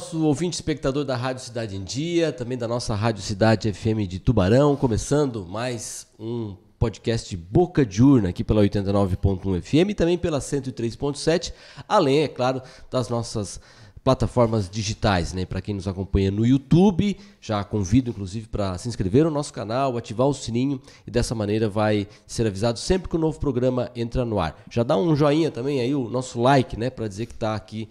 nosso ouvinte espectador da Rádio Cidade em Dia, também da nossa Rádio Cidade FM de Tubarão, começando mais um podcast Boca de Urna aqui pela 89.1 FM e também pela 103.7, além, é claro, das nossas plataformas digitais, né? Para quem nos acompanha no YouTube, já convido inclusive para se inscrever no nosso canal, ativar o sininho e dessa maneira vai ser avisado sempre que o novo programa entra no ar. Já dá um joinha também aí, o nosso like, né? Para dizer que está aqui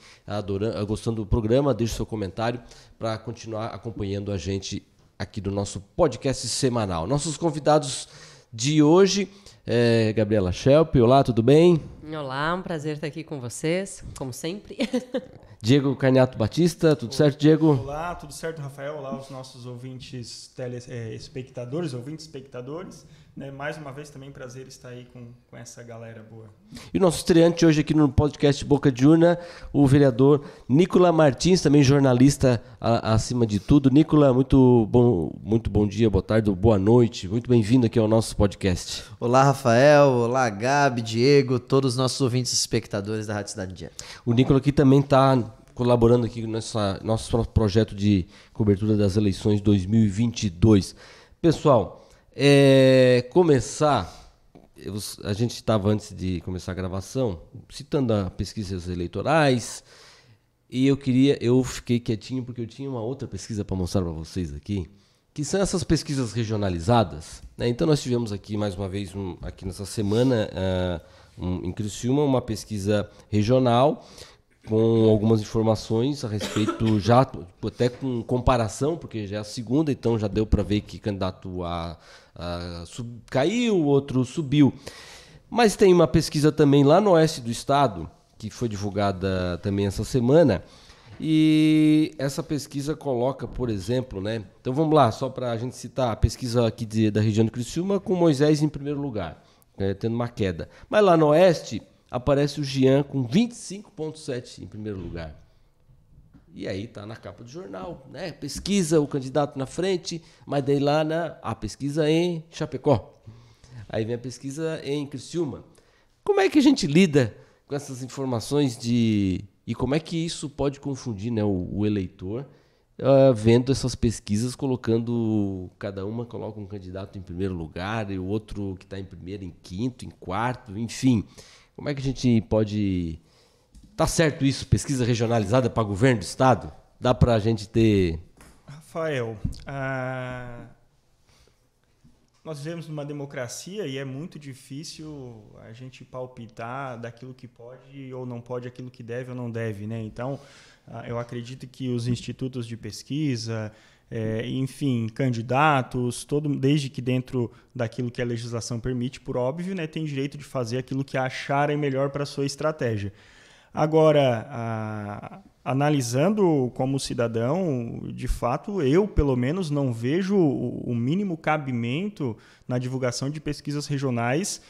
gostando do programa, deixe seu comentário para continuar acompanhando a gente aqui do nosso podcast semanal. Nossos convidados de hoje, Gabriela Schelp, olá, tudo bem? Olá, um prazer estar aqui com vocês, como sempre. Diego Carniato Batista, tudo certo, Diego? Olá, tudo certo, Rafael? Olá, os nossos ouvintes espectadores, né? Mais uma vez também prazer estar aí com essa galera boa. E o nosso estreante hoje aqui no podcast Boca de Urna, o vereador Nicola Martins, também jornalista acima de tudo. Nicola, muito bom dia, boa tarde, boa noite, muito bem-vindo aqui ao nosso podcast. Olá, Rafael, olá, Gabi, Diego, todos os nossos ouvintes e espectadores da Rádio Cidade em Dia. O Nicola aqui também está colaborando aqui no nosso projeto de cobertura das eleições 2022. Pessoal, a gente estava antes de começar a gravação citando as pesquisas eleitorais e eu fiquei quietinho porque eu tinha uma outra pesquisa para mostrar para vocês aqui, que são essas pesquisas regionalizadas, né? Então nós tivemos aqui mais uma vez aqui nessa semana em Criciúma uma pesquisa regional com algumas informações a respeito, já até com comparação, porque já é a segunda, então já deu para ver que candidato caiu, o outro subiu. Mas tem uma pesquisa também lá no oeste do estado, que foi divulgada também essa semana, e essa pesquisa coloca, por exemplo, né? Então vamos lá, só para a gente citar a pesquisa aqui da região de Criciúma com Moisés em primeiro lugar, tendo uma queda. Mas lá no oeste aparece o Jean com 25,7 em primeiro lugar. E aí tá na capa do jornal, né? Pesquisa, o candidato na frente, mas daí lá a pesquisa em Chapecó. Aí vem a pesquisa em Criciúma. Como é que a gente lida com essas informações e como é que isso pode confundir, né, o eleitor, vendo essas pesquisas, cada uma coloca um candidato em primeiro lugar e o outro que está em primeiro, em quinto, em quarto, enfim. Como é que a gente pode... Tá certo isso? Pesquisa regionalizada para governo do estado? Dá para a gente ter... Rafael, nós vivemos numa democracia e é muito difícil a gente palpitar daquilo que pode ou não pode, aquilo que deve ou não deve, né? Então, eu acredito que os institutos de pesquisa, enfim, candidatos, desde que dentro daquilo que a legislação permite, por óbvio, né, tem direito de fazer aquilo que acharem melhor para a sua estratégia. Agora, analisando como cidadão, de fato, eu, pelo menos, não vejo o mínimo cabimento na divulgação de pesquisas regionais.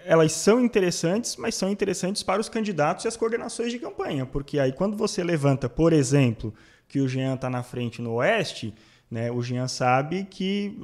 Elas são interessantes, mas são interessantes para os candidatos e as coordenações de campanha, porque aí quando você levanta, por exemplo, que o Jean está na frente no Oeste, né, o Jean sabe que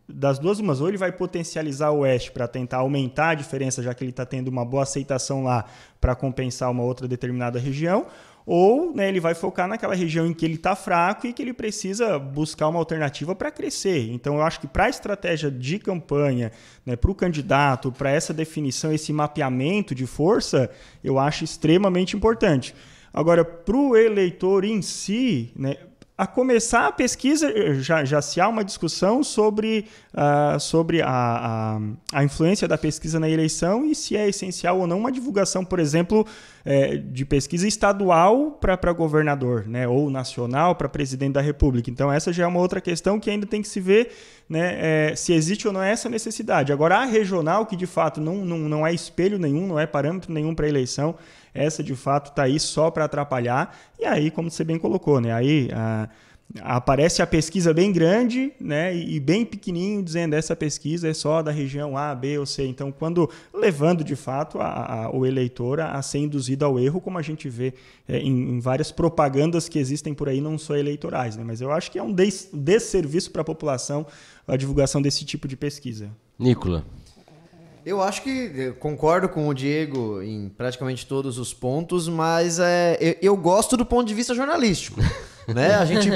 das duas umas, ou ele vai potencializar o Oeste para tentar aumentar a diferença, já que ele está tendo uma boa aceitação lá para compensar uma outra determinada região, ou, né, ele vai focar naquela região em que ele está fraco e que ele precisa buscar uma alternativa para crescer. Então, eu acho que para a estratégia de campanha, né, para o candidato, para essa definição, esse mapeamento de força, eu acho extremamente importante. Agora, para o eleitor em si, né, a começar a pesquisa, já se há uma discussão sobre a influência da pesquisa na eleição e se é essencial ou não uma divulgação, por exemplo, de pesquisa estadual para governador, né, ou nacional para presidente da República. Então, essa já é uma outra questão que ainda tem que se ver, né, se existe ou não essa necessidade. Agora, a regional, que de fato não é espelho nenhum, não é parâmetro nenhum para a eleição, essa de fato está aí só para atrapalhar. E aí, como você bem colocou, né, aí aparece a pesquisa bem grande, né, e bem pequenininho, dizendo essa pesquisa é só da região A, B ou C. Então, levando de fato o eleitor a ser induzido ao erro, como a gente vê em várias propagandas que existem por aí, não só eleitorais, né? Mas eu acho que é um desserviço para a população a divulgação desse tipo de pesquisa. Nicola. Eu acho que eu concordo com o Diego em praticamente todos os pontos, mas eu gosto do ponto de vista jornalístico. Né? A gente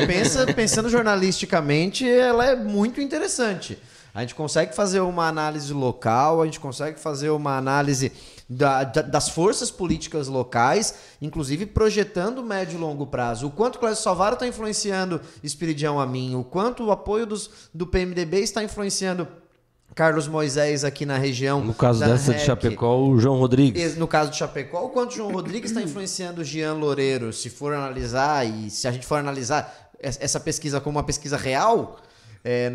pensando jornalisticamente, ela é muito interessante. A gente consegue fazer uma análise local, a gente consegue fazer uma análise das forças políticas locais, inclusive projetando médio e longo prazo. O quanto o Clécio Salvaro está influenciando Espiridião Amin, o quanto o apoio do PMDB está influenciando Carlos Moisés aqui na região. No caso dessa de Chapecó, o João Rodrigues. No caso de Chapecó, o quanto o João Rodrigues está influenciando o Jean Loureiro. Se for analisar, e se a gente for analisar essa pesquisa como uma pesquisa real,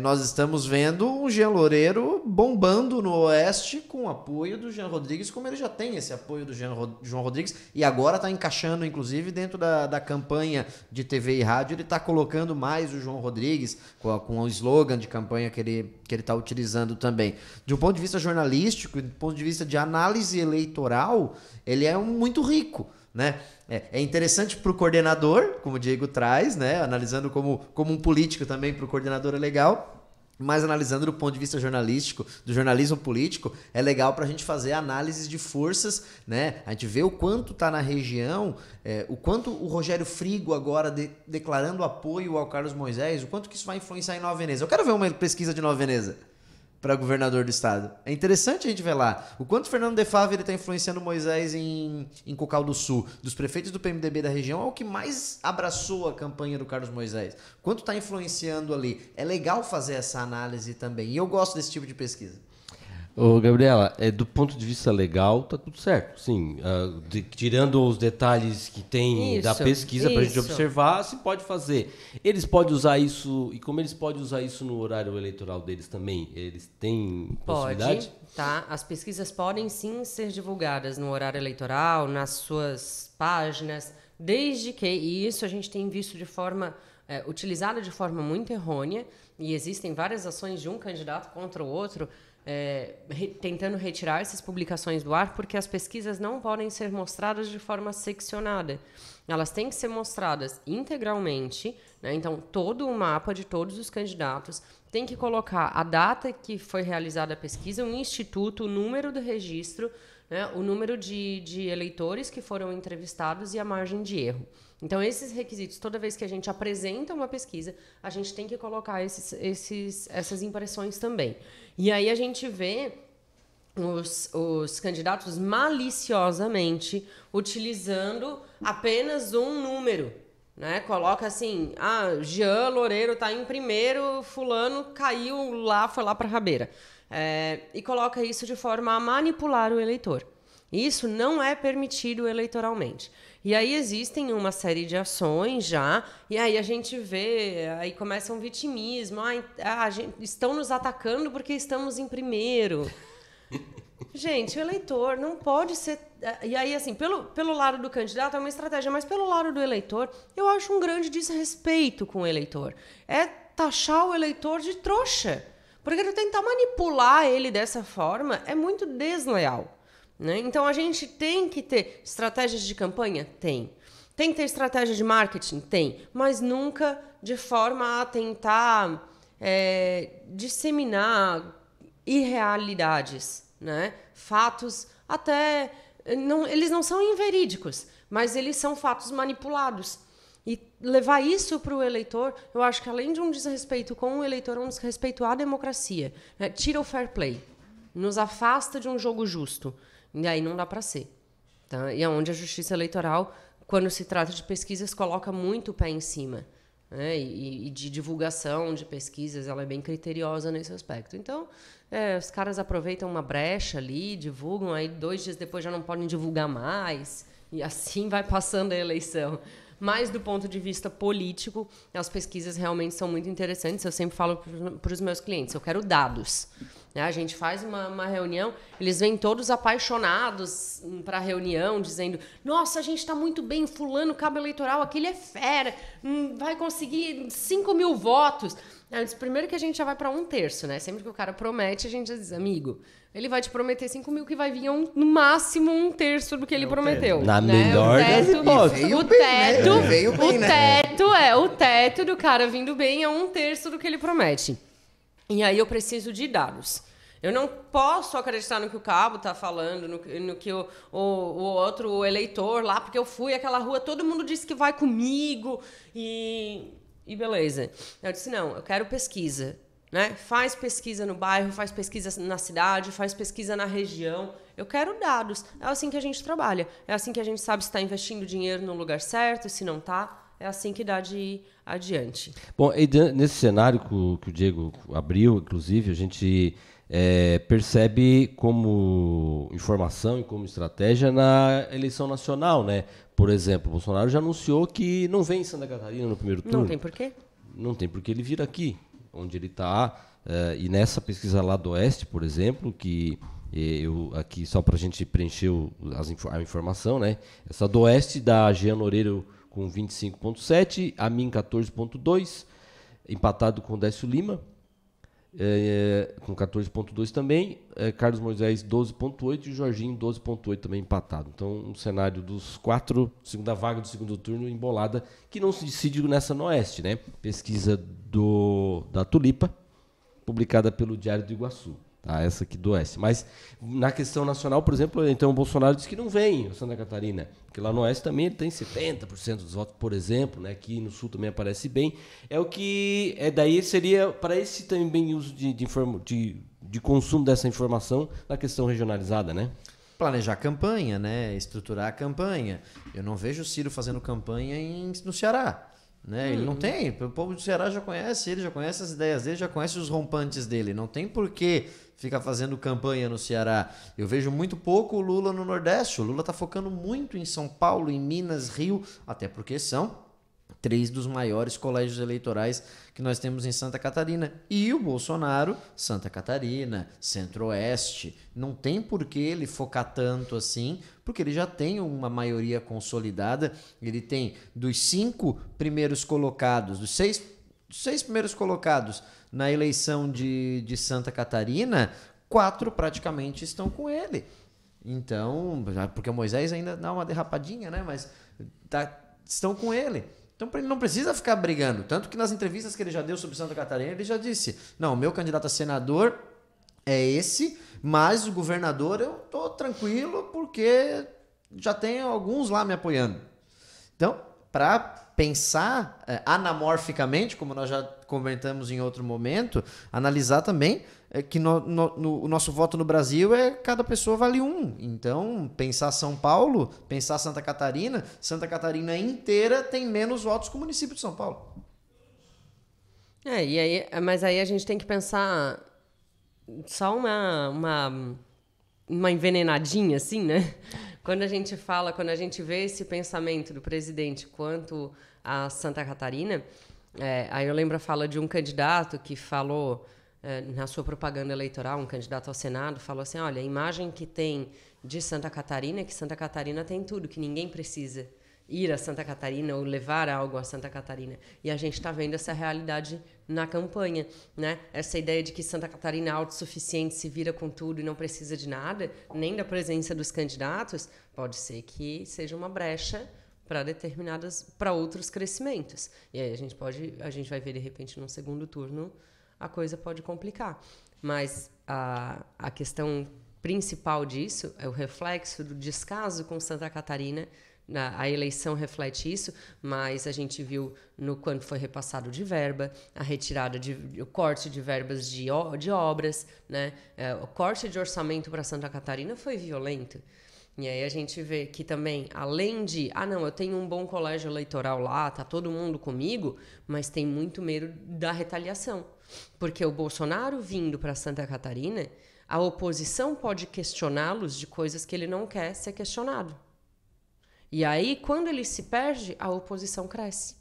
nós estamos vendo o Jean Loureiro bombando no Oeste com o apoio do Jean Rodrigues, como ele já tem esse apoio do João Rodrigues, e agora está encaixando, inclusive, dentro da campanha de TV e rádio, ele está colocando mais o João Rodrigues, com o slogan de campanha que ele está utilizando também. De um ponto de vista jornalístico, do ponto de vista de análise eleitoral, ele é muito rico. Né? É interessante para o coordenador, como o Diego traz, né? Analisando como um político também, para o coordenador é legal, mas analisando do ponto de vista jornalístico, do jornalismo político, é legal para a gente fazer análises de forças, né? A gente vê o quanto está na região, o quanto o Rogério Frigo agora declarando apoio ao Carlos Moisés, o quanto que isso vai influenciar em Nova Veneza. Eu quero ver uma pesquisa de Nova Veneza para governador do estado. É interessante a gente ver lá o quanto o Fernando de Fávia está influenciando o Moisés em Cocal do Sul. Dos prefeitos do PMDB da região, é o que mais abraçou a campanha do Carlos Moisés. Quanto está influenciando ali. É legal fazer essa análise também. E eu gosto desse tipo de pesquisa. Ô, Gabriela, do ponto de vista legal, tá tudo certo. Sim, tirando os detalhes que tem da pesquisa para a gente observar, se pode fazer. Eles podem usar isso, e como eles podem usar isso no horário eleitoral deles também? Eles têm possibilidade? Pode, tá. As pesquisas podem sim ser divulgadas no horário eleitoral, nas suas páginas, desde que, e isso a gente tem visto de forma utilizada de forma muito errônea, e existem várias ações de um candidato contra o outro, tentando retirar essas publicações do ar, porque as pesquisas não podem ser mostradas de forma seccionada. Elas têm que ser mostradas integralmente, né? Então, todo o mapa de todos os candidatos tem que colocar a data que foi realizada a pesquisa, o instituto, o número do registro, né? O número de eleitores que foram entrevistados e a margem de erro. Então, esses requisitos, toda vez que a gente apresenta uma pesquisa, a gente tem que colocar essas impressões também. E aí a gente vê os candidatos maliciosamente utilizando apenas um número. Né? Coloca assim, Jean Loureiro está em primeiro, fulano caiu lá, foi lá para a rabeira. E coloca isso de forma a manipular o eleitor. Isso não é permitido eleitoralmente. E aí existem uma série de ações já, e aí a gente vê, aí começa um vitimismo, estão nos atacando porque estamos em primeiro. Gente, o eleitor não pode ser... E aí, assim, pelo lado do candidato é uma estratégia, mas pelo lado do eleitor, eu acho um grande desrespeito com o eleitor. É taxar o eleitor de trouxa. Porque tentar manipular ele dessa forma é muito desleal. Né? Então, a gente tem que ter estratégias de campanha? Tem. Tem que ter estratégia de marketing? Tem. Mas nunca de forma a tentar disseminar irrealidades, né? Fatos até... eles não são inverídicos, mas eles são fatos manipulados. E levar isso para o eleitor, eu acho que além de um desrespeito com o eleitor, é um desrespeito à democracia. Né? Tira o fair play. Nos afasta de um jogo justo. E aí não dá para ser. Tá? E é onde a Justiça Eleitoral, quando se trata de pesquisas, coloca muito o pé em cima. Né? E de divulgação de pesquisas, ela é bem criteriosa nesse aspecto. Então, os caras aproveitam uma brecha ali, divulgam, aí 2 dias depois já não podem divulgar mais, e assim vai passando a eleição. Mas, do ponto de vista político, as pesquisas realmente são muito interessantes. Eu sempre falo para os meus clientes, eu quero dados. A gente faz uma reunião, eles vêm todos apaixonados para a reunião, dizendo, nossa, a gente está muito bem, fulano, cabo eleitoral, aquele é fera, vai conseguir 5.000 votos. Primeiro que a gente já vai para 1/3, né? Sempre que o cara promete, a gente diz, amigo, ele vai te prometer 5.000, que vai vir no máximo 1/3 do que ele prometeu. Na né? melhor das hipóteses. O teto do cara vindo bem é 1/3 do que ele promete. E aí eu preciso de dados. Eu não posso acreditar no que o cabo tá falando, no que o outro eleitor lá, porque eu fui àquela rua, todo mundo disse que vai comigo e beleza. Eu disse, não, eu quero pesquisa. Né? Faz pesquisa no bairro, faz pesquisa na cidade, faz pesquisa na região. Eu quero dados. É assim que a gente trabalha. É assim que a gente sabe se está investindo dinheiro no lugar certo, se não está. É assim que dá de ir adiante. Bom, e nesse cenário que o Diego abriu, inclusive, a gente percebe como informação e como estratégia na eleição nacional, né? Por exemplo, o Bolsonaro já anunciou que não vem em Santa Catarina no primeiro turno. Não tem porquê? Não tem porquê ele vir aqui, onde ele está, e nessa pesquisa lá do Oeste, por exemplo, que eu aqui só para a gente preencher a informação, né? Essa do Oeste da Jean Loureiro com 25,7, a mim 14,2, empatado com o Décio Lima, com 14,2 também, Carlos Moisés 12,8 e o Jorginho 12,8 também empatado. Então, um cenário dos 4, segunda vaga do segundo turno embolada, que não se decide nessa no Oeste, né? Pesquisa da Tulipa, publicada pelo Diário do Iguaçu. Tá, essa aqui do Oeste. Mas na questão nacional, por exemplo, então o Bolsonaro disse que não vem a Santa Catarina, porque lá no Oeste também ele tem 70% dos votos, por exemplo, né? Aqui no Sul também aparece bem. É o que daí seria para esse também uso de consumo dessa informação na questão regionalizada, né? Planejar campanha, né? Estruturar a campanha. Eu não vejo o Ciro fazendo campanha no Ceará. Né? Ele não tem, o povo do Ceará já conhece ele, já conhece as ideias dele, já conhece os rompantes dele. Não tem por que ficar fazendo campanha no Ceará. Eu vejo muito pouco o Lula no Nordeste. O Lula está focando muito em São Paulo, em Minas, Rio, até porque são 3 dos maiores colégios eleitorais que nós temos em Santa Catarina. E o Bolsonaro, Santa Catarina, Centro-Oeste. Não tem por que ele focar tanto assim, porque ele já tem uma maioria consolidada. Ele tem dos 5 primeiros colocados, dos 6 primeiros colocados na eleição de Santa Catarina, 4 praticamente estão com ele. Então, porque o Moisés ainda dá uma derrapadinha, né? Mas estão com ele. Então ele não precisa ficar brigando. Tanto que nas entrevistas que ele já deu sobre Santa Catarina, ele já disse, não, meu candidato a senador é esse, mas o governador eu tô tranquilo porque já tem alguns lá me apoiando. Então, para pensar anamorficamente, como nós já comentamos em outro momento, analisar também que o nosso voto no Brasil cada pessoa vale um. Então, pensar São Paulo, pensar Santa Catarina inteira tem menos votos que o município de São Paulo. Mas aí a gente tem que pensar só uma envenenadinha, assim, né? Quando a gente vê esse pensamento do presidente quanto a Santa Catarina, aí eu lembro a fala de um candidato que falou na sua propaganda eleitoral, um candidato ao Senado, falou assim, olha, a imagem que tem de Santa Catarina é que Santa Catarina tem tudo, que ninguém precisa ir a Santa Catarina ou levar algo a Santa Catarina. E a gente está vendo essa realidade na campanha, né? Essa ideia de que Santa Catarina é autossuficiente, se vira com tudo e não precisa de nada, nem da presença dos candidatos, pode ser que seja uma brecha para outros crescimentos. E aí a gente vai ver de repente num segundo turno a coisa pode complicar. Mas a questão principal disso é o reflexo do descaso com Santa Catarina. A eleição reflete isso, mas a gente viu no quanto foi repassado de verba, a retirada o corte de verbas de obras, né? O corte de orçamento para Santa Catarina foi violento. E aí a gente vê que também, além de, eu tenho um bom colégio eleitoral lá, tá todo mundo comigo, mas tem muito medo da retaliação. Porque o Bolsonaro vindo para Santa Catarina, a oposição pode questioná-los de coisas que ele não quer ser questionado. E aí, quando ele se perde, a oposição cresce.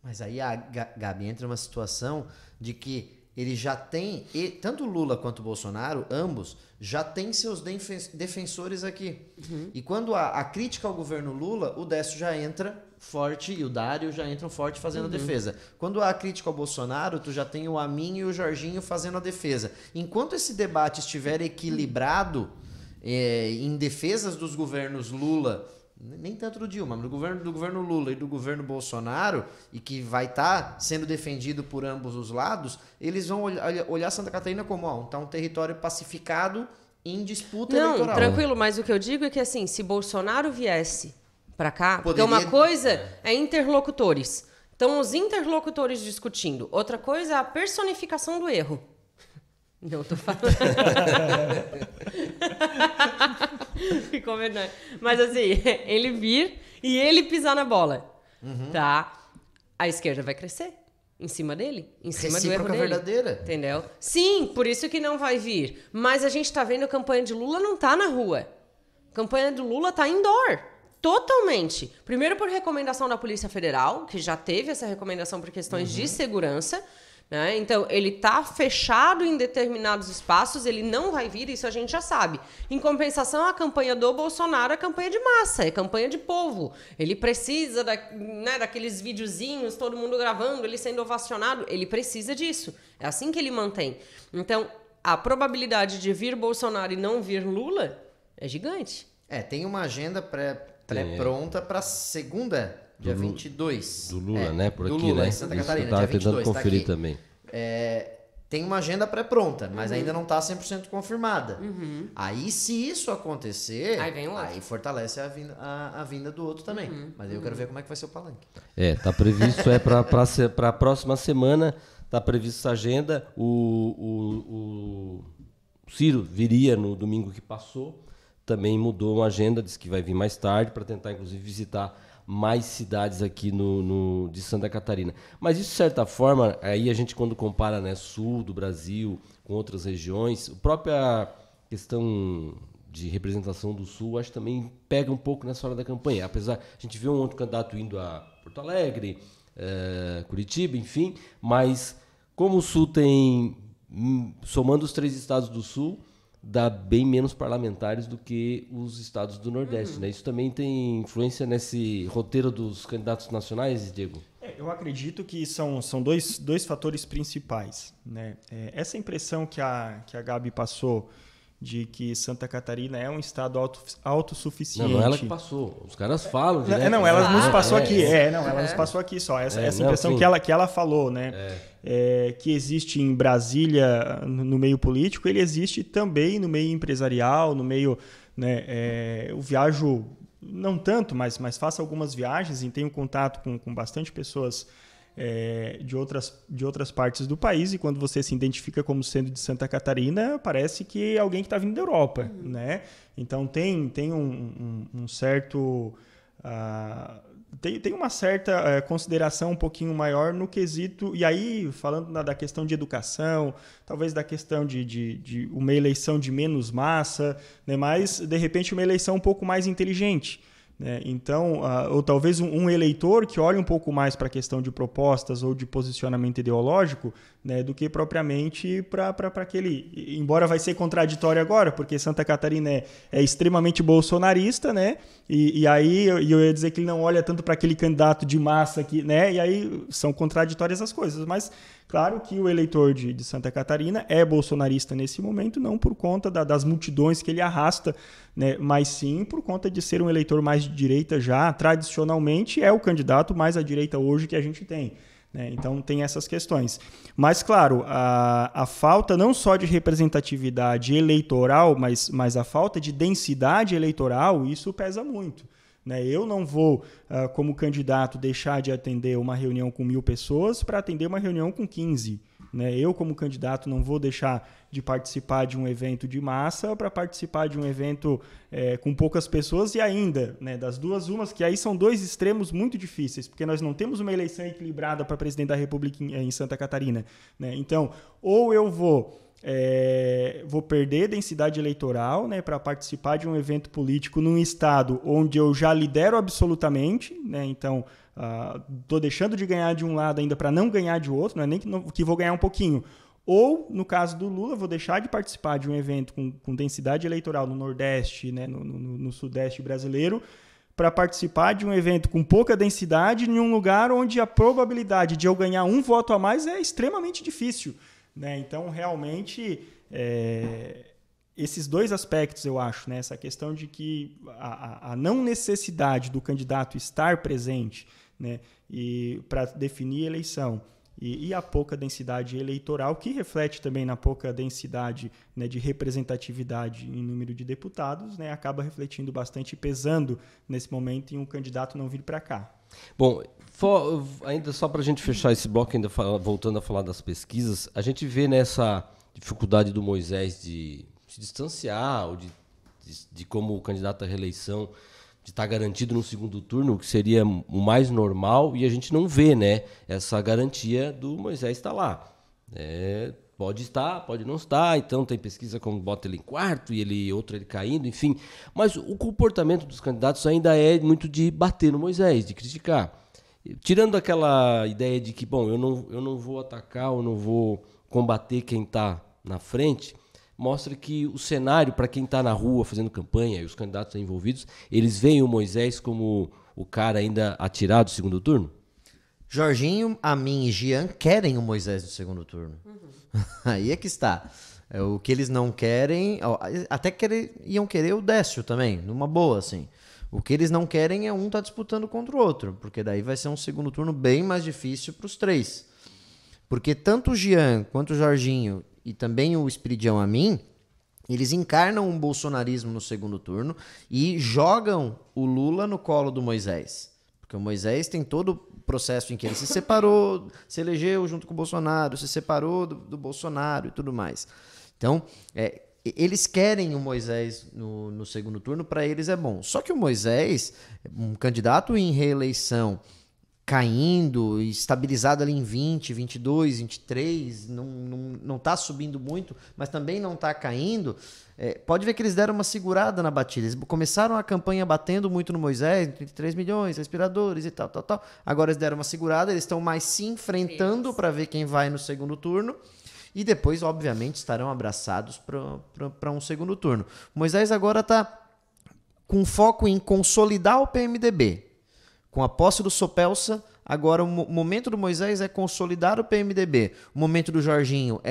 Mas aí a Gabi entra numa situação de que ele já tem, tanto o Lula quanto o Bolsonaro, ambos, já têm seus defensores aqui. Uhum. E quando a crítica ao governo Lula, o Décio já entra forte e o Dário já entram forte fazendo a defesa. Quando há crítica ao Bolsonaro, tu já tem o Amin e o Jorginho fazendo a defesa. Enquanto esse debate estiver equilibrado em defesas dos governos Lula nem tanto do Dilma, mas do governo Lula e do governo Bolsonaro, e que vai estar sendo defendido por ambos os lados, eles vão olhar Santa Catarina como um território pacificado em disputa eleitoral. Não, tranquilo, mas o que eu digo é que assim, se Bolsonaro viesse para cá, porque uma coisa é interlocutores. Então, os interlocutores discutindo. Outra coisa é a personificação do erro. Não, tô falando. Ficou verdade. Mas assim, ele vir e ele pisar na bola, tá? A esquerda vai crescer em cima dele, em cima do erro dele. Verdadeira. Entendeu? Sim, por isso que não vai vir. Mas a gente tá vendo a campanha de Lula não tá na rua. A campanha do Lula tá indoor. Totalmente. Primeiro por recomendação da Polícia Federal, que já teve essa recomendação por questões de segurança, né? Então, ele está fechado em determinados espaços, ele não vai vir, isso a gente já sabe. Em compensação, a campanha do Bolsonaro é campanha de massa, é campanha de povo. Ele precisa daqueles videozinhos, todo mundo gravando, ele sendo ovacionado, ele precisa disso. É assim que ele mantém. Então, a probabilidade de vir Bolsonaro e não vir Lula é gigante. Tem uma agenda pré-pronta para segunda, dia 22. Do Lula, né? Por aqui, Lula, né? em Santa Isso Catarina, eu tava dia 22. tentando conferir tá também. Tem uma agenda pré-pronta, mas ainda não está 100% confirmada. Aí, se isso acontecer, aí fortalece a vinda do outro também. Mas aí eu quero ver como é que vai ser o palanque. Tá previsto, para a próxima semana, tá previsto essa agenda. O Ciro viria no domingo que passou, também mudou uma agenda, disse que vai vir mais tarde para tentar, inclusive, visitar mais cidades aqui de Santa Catarina. Mas isso, de certa forma, aí a gente quando compara, né, sul do Brasil com outras regiões, a própria questão de representação do sul, acho que também pega um pouco nessa hora da campanha. Apesar, a gente vê um outro candidato indo a Porto Alegre, Curitiba, enfim, mas como o sul tem, somando os 3 estados do sul, dá bem menos parlamentares do que os estados do Nordeste, né? Isso também tem influência nesse roteiro dos candidatos nacionais, Diego? Eu acredito que são dois fatores principais, né? Essa impressão que a Gabi passou de que Santa Catarina é um estado autossuficiente. Não é ela que passou. Os caras falam. Ela nos passou aqui. Ela nos passou aqui só. Essa impressão que ela falou, né? Que existe em Brasília no meio político, ele existe também no meio empresarial, no meio, né? Eu viajo não tanto, mas faço algumas viagens e tenho contato com bastante pessoas de outras partes do país, e quando você se identifica como sendo de Santa Catarina, parece que é alguém que está vindo da Europa, né? Então tem um certo... Tem uma certa consideração um pouquinho maior no quesito, e aí falando da questão de educação, talvez da questão de uma eleição de menos massa, né? Mas de repente uma eleição um pouco mais inteligente. Então, ou talvez um eleitor que olhe um pouco mais para a questão de propostas ou de posicionamento ideológico, né, do que propriamente para aquele... Embora vai ser contraditório agora, porque Santa Catarina é extremamente bolsonarista, né, e aí eu ia dizer que ele não olha tanto para aquele candidato de massa, né, e aí são contraditórias as coisas, mas... Claro que o eleitor de Santa Catarina é bolsonarista nesse momento, não por conta das multidões que ele arrasta, né, mas sim por conta de ser um eleitor mais de direita já, tradicionalmente é o candidato mais à direita hoje que a gente tem. Né? Então tem essas questões. Mas, claro, a falta não só de representatividade eleitoral, mas a falta de densidade eleitoral, isso pesa muito. Eu não vou, como candidato, deixar de atender uma reunião com 1.000 pessoas para atender uma reunião com 15. Eu, como candidato, não vou deixar de participar de um evento de massa para participar de um evento com poucas pessoas e ainda, das duas umas, que aí são dois extremos muito difíceis, porque nós não temos uma eleição equilibrada para presidente da República em Santa Catarina. Então, ou eu vou perder densidade eleitoral, para participar de um evento político num estado onde eu já lidero absolutamente, então estou deixando de ganhar de um lado ainda para não ganhar de outro, não é nem que vou ganhar um pouquinho. Ou, no caso do Lula, vou deixar de participar de um evento com densidade eleitoral no Nordeste, no Sudeste brasileiro, para participar de um evento com pouca densidade em um lugar onde a probabilidade de eu ganhar um voto a mais é extremamente difícil. Então, realmente, esses dois aspectos, eu acho, né? Essa questão de que a não necessidade do candidato estar presente, né, e para definir a eleição, e a pouca densidade eleitoral, que reflete também na pouca densidade, né, de representatividade em número de deputados, né, acaba refletindo bastante e pesando nesse momento em um candidato não vir para cá. Bom, ainda só para a gente fechar esse bloco, ainda voltando a falar das pesquisas, a gente vê nessa dificuldade do Moisés de se distanciar, ou de como o candidato à reeleição de estar garantido no segundo turno, o que seria o mais normal, e a gente não vê, né, essa garantia do Moisés estar lá. Pode estar, pode não estar, então tem pesquisa como bota ele em quarto e outro ele caindo, enfim. Mas o comportamento dos candidatos ainda é muito de bater no Moisés, de criticar. Tirando aquela ideia de que, bom, eu não vou atacar, eu não vou combater quem está na frente, mostra que o cenário, para quem está na rua fazendo campanha e os candidatos envolvidos, eles veem o Moisés como o cara ainda atirado do segundo turno? Jorginho, Amin e Jean querem o Moisés no segundo turno. Aí é que está. O que eles não querem... Até iam querer o Décio também, numa boa, assim. O que eles não querem é um estar disputando contra o outro, porque daí vai ser um segundo turno bem mais difícil para os três. Porque tanto o Jean quanto o Jorginho e também o Espiridião Amin, eles encarnam um bolsonarismo no segundo turno e jogam o Lula no colo do Moisés. Porque o Moisés tem todo o processo em que ele se separou, se elegeu junto com o Bolsonaro, se separou do Bolsonaro e tudo mais. Então, eles querem o Moisés no segundo turno, para eles é bom. Só que o Moisés, um candidato em reeleição, caindo, estabilizado ali em 20, 22, 23, não está subindo muito, mas também não está caindo, pode ver que eles deram uma segurada na batida. Eles começaram a campanha batendo muito no Moisés, 33 milhões, respiradores e tal. Agora eles deram uma segurada, eles estão mais se enfrentando para ver quem vai no segundo turno. E depois, obviamente, estarão abraçados para um segundo turno. O Moisés agora está com foco em consolidar o PMDB. Com a posse do Sopelsa, agora o momento do Moisés é consolidar o PMDB. O momento do Jorginho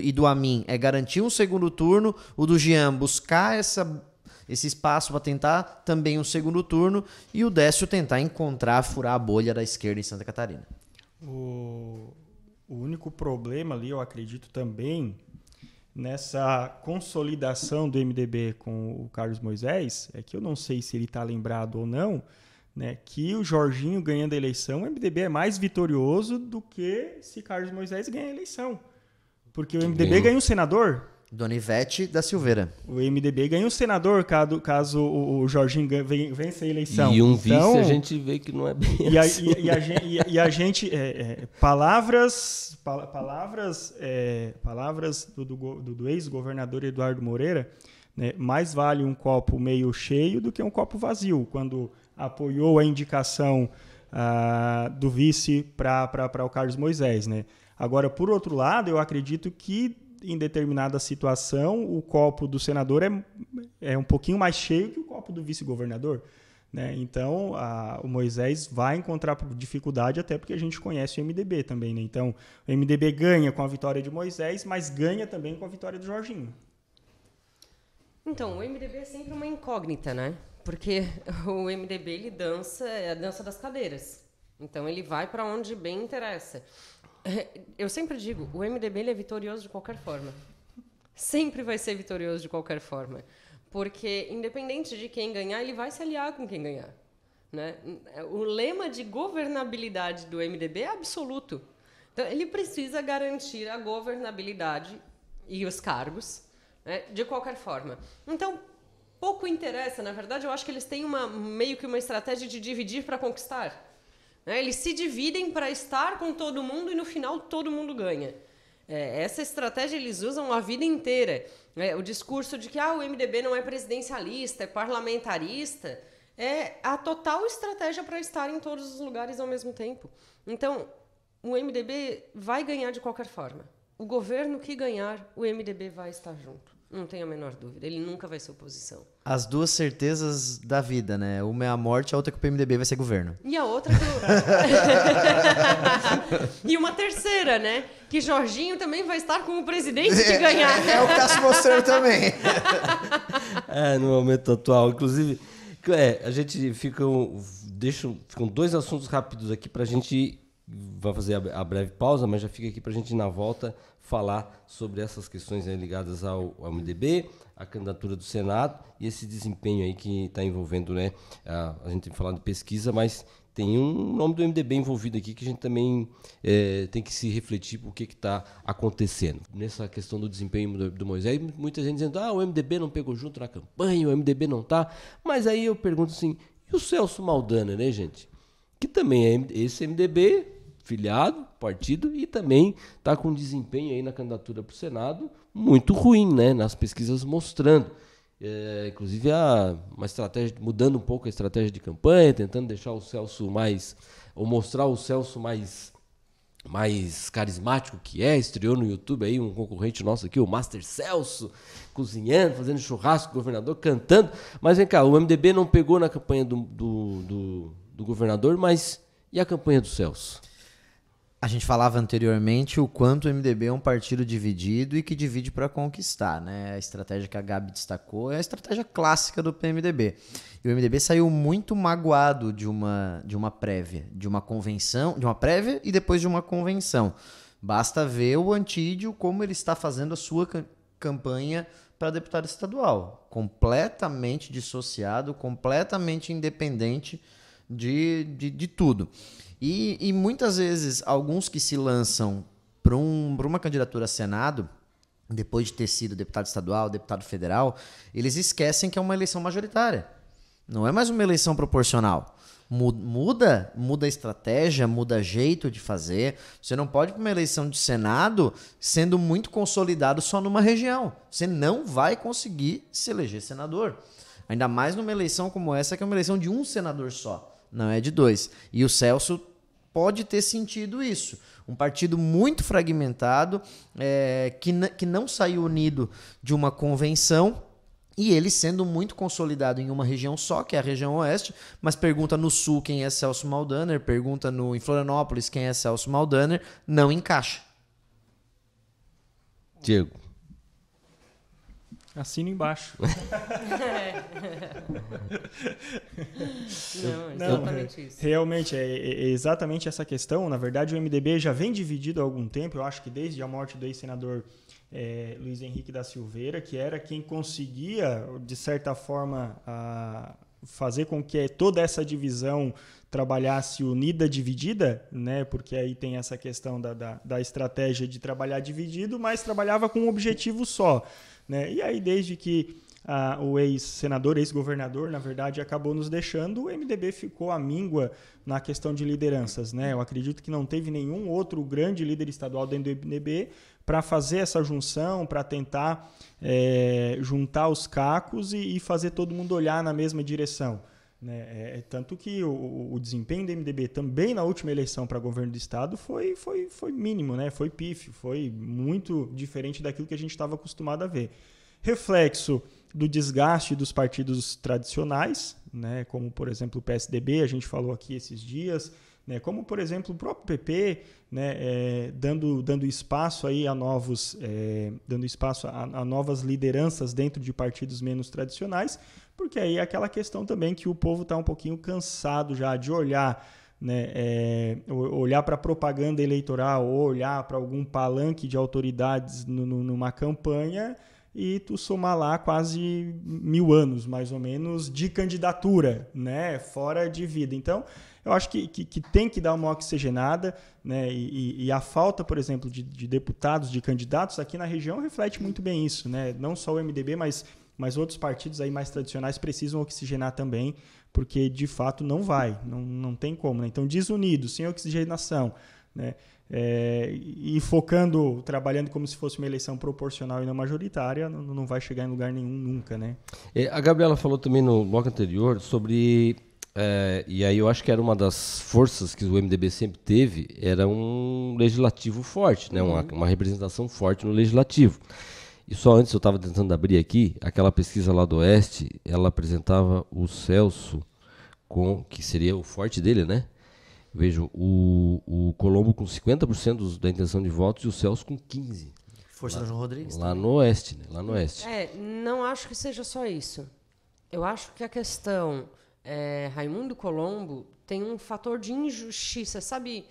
e do Amin é garantir um segundo turno. O do Jean buscar esse espaço para tentar também um segundo turno. E o Décio tentar furar a bolha da esquerda em Santa Catarina. O único problema ali, eu acredito também, nessa consolidação do MDB com o Carlos Moisés, é que eu não sei se ele está lembrado ou não, né, que o Jorginho ganhando a eleição, o MDB é mais vitorioso do que se Carlos Moisés ganha a eleição. Porque o MDB ganha um senador. Dona Ivete da Silveira. O MDB ganha um senador caso o Jorginho vença a eleição. E vice a gente vê que não é bem assim. E a gente... palavras do ex-governador Eduardo Moreira, né, mais vale um copo meio cheio do que um copo vazio, quando apoiou a indicação do vice para o Carlos Moisés, né? Agora, por outro lado, eu acredito que em determinada situação o copo do senador é um pouquinho mais cheio que o copo do vice-governador, né? Então, o Moisés vai encontrar dificuldade, até porque a gente conhece o MDB também, né? Então, o MDB ganha com a vitória de Moisés, mas ganha também com a vitória do Jorginho. Então, o MDB é sempre uma incógnita, né? Porque o MDB, ele é a dança das cadeiras. Então, ele vai para onde bem interessa. Eu sempre digo, o MDB ele é vitorioso de qualquer forma. Sempre vai ser vitorioso de qualquer forma. Porque, independente de quem ganhar, ele vai se aliar com quem ganhar, né? O lema de governabilidade do MDB é absoluto. Então, ele precisa garantir a governabilidade e os cargos, né, de qualquer forma. Então, pouco interessa, na verdade, eu acho que eles têm meio que uma estratégia de dividir para conquistar. Eles se dividem para estar com todo mundo e, no final, todo mundo ganha. Essa estratégia eles usam a vida inteira. O discurso de que o MDB não é presidencialista, é parlamentarista, é a total estratégia para estar em todos os lugares ao mesmo tempo. Então, o MDB vai ganhar de qualquer forma. O governo que ganhar, o MDB vai estar junto. Não tenho a menor dúvida. Ele nunca vai ser oposição. As duas certezas da vida, né? Uma é a morte, a outra é que o PMDB vai ser governo. E a outra E uma terceira, né? Que Jorginho também vai estar com o presidente de ganhar. É o Cássio Mossorro também. No momento atual. Inclusive, a gente ficam 2 assuntos rápidos aqui pra gente... Vai fazer a breve pausa, mas já fica aqui pra gente, na volta, falar sobre essas questões aí ligadas ao MDB, a candidatura do Senado e esse desempenho aí que está envolvendo, né? A gente tem falado de pesquisa, mas tem um nome do MDB envolvido aqui que a gente também tem que se refletir por que está acontecendo. Nessa questão do desempenho do Moisés, muita gente dizendo, o MDB não pegou junto na campanha, o MDB não tá. Mas aí eu pergunto assim, e o Celso Maldana, né, gente? Que também é esse MDB... filiado, partido, e também está com um desempenho aí na candidatura para o Senado muito ruim, né? Nas pesquisas mostrando. Inclusive uma estratégia, mudando um pouco a estratégia de campanha, tentando deixar o Celso ou mostrar o Celso mais carismático que estreou no YouTube aí um concorrente nosso aqui, o Master Celso, cozinhando, fazendo churrasco, governador, cantando. Mas vem cá, o MDB não pegou na campanha do governador, mas e a campanha do Celso? A gente falava anteriormente o quanto o MDB é um partido dividido e que divide para conquistar, né? A estratégia que a Gabi destacou é a estratégia clássica do PMDB. E o MDB saiu muito magoado de uma prévia, de uma convenção, de uma prévia e depois de uma convenção. Basta ver o Antídio como ele está fazendo a sua campanha para deputado estadual. Completamente dissociado, completamente independente de tudo. E muitas vezes, alguns que se lançam para uma candidatura a Senado, depois de ter sido deputado estadual, deputado federal, eles esquecem que é uma eleição majoritária. Não é mais uma eleição proporcional. Muda a estratégia, muda jeito de fazer. Você não pode ir para uma eleição de Senado sendo muito consolidado só numa região. Você não vai conseguir se eleger senador. Ainda mais numa eleição como essa, que é uma eleição de um senador só. Não é de 2. E o Celso pode ter sentido isso. Um partido muito fragmentado, que não saiu unido de uma convenção, e ele sendo muito consolidado em uma região só, que é a região oeste, mas pergunta no sul quem é Celso Maldaner, pergunta em Florianópolis quem é Celso Maldaner, não encaixa. Diego. Assino embaixo. Não, exatamente isso. Realmente, é exatamente essa questão. Na verdade, o MDB já vem dividido há algum tempo, eu acho que desde a morte do ex-senador Luiz Henrique da Silveira, que era quem conseguia, de certa forma, fazer com que toda essa divisão trabalhasse unida, dividida, né? Porque aí tem essa questão da estratégia de trabalhar dividido, mas trabalhava com um objetivo só. Né? E aí, desde que o ex-senador, ex-governador, na verdade, acabou nos deixando, o MDB ficou à míngua na questão de lideranças. Né? Eu acredito que não teve nenhum outro grande líder estadual dentro do MDB para fazer essa junção, para tentar juntar os cacos e fazer todo mundo olhar na mesma direção. Né? Tanto que o desempenho do MDB também na última eleição para governo do estado foi mínimo, né? Foi pífio, foi muito diferente daquilo que a gente estava acostumado a ver. Reflexo do desgaste dos partidos tradicionais, né? Como, por exemplo, o PSDB, a gente falou aqui esses dias, né? Como, por exemplo, o próprio PP, né? Dando espaço aí a novas lideranças dentro de partidos menos tradicionais, porque aí é aquela questão também que o povo está um pouquinho cansado já de olhar, né, olhar para a propaganda eleitoral ou olhar para algum palanque de autoridades numa campanha e tu somar lá quase 1000 anos, mais ou menos, de candidatura, né, fora de vida. Então, eu acho que tem que dar uma oxigenada, né, e a falta, por exemplo, de deputados, de candidatos aqui na região reflete muito bem isso, né, não só o MDB, mas outros partidos aí mais tradicionais precisam oxigenar também, porque de fato não tem como. Né? Então, desunido, sem oxigenação, né? E trabalhando como se fosse uma eleição proporcional e não majoritária, não vai chegar em lugar nenhum nunca. Né? A Gabriela falou também no bloco anterior sobre, e aí eu acho que era uma das forças que o MDB sempre teve, era um legislativo forte, né? Uma representação forte no legislativo. E só antes, eu estava tentando abrir aqui, aquela pesquisa lá do Oeste, ela apresentava o Celso, que seria o forte dele, né? Vejo o Colombo com 50% da intenção de votos e o Celso com 15%. Força do João Rodrigues. Lá no Oeste, né? Lá no Oeste. Não acho que seja só isso. Eu acho que a questão Raimundo Colombo tem um fator de injustiça, sabe?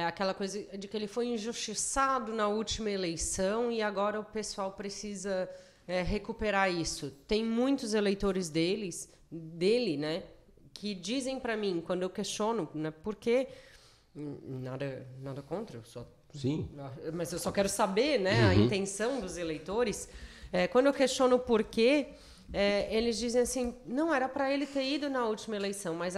Aquela coisa de que ele foi injustiçado na última eleição e agora o pessoal precisa recuperar isso. Tem muitos eleitores dele, né, que dizem para mim, quando eu questiono, né, por que nada contra, Sim. Mas eu só quero saber, né, a intenção dos eleitores. Quando eu questiono o porquê, eles dizem assim, não era para ele ter ido na última eleição, mas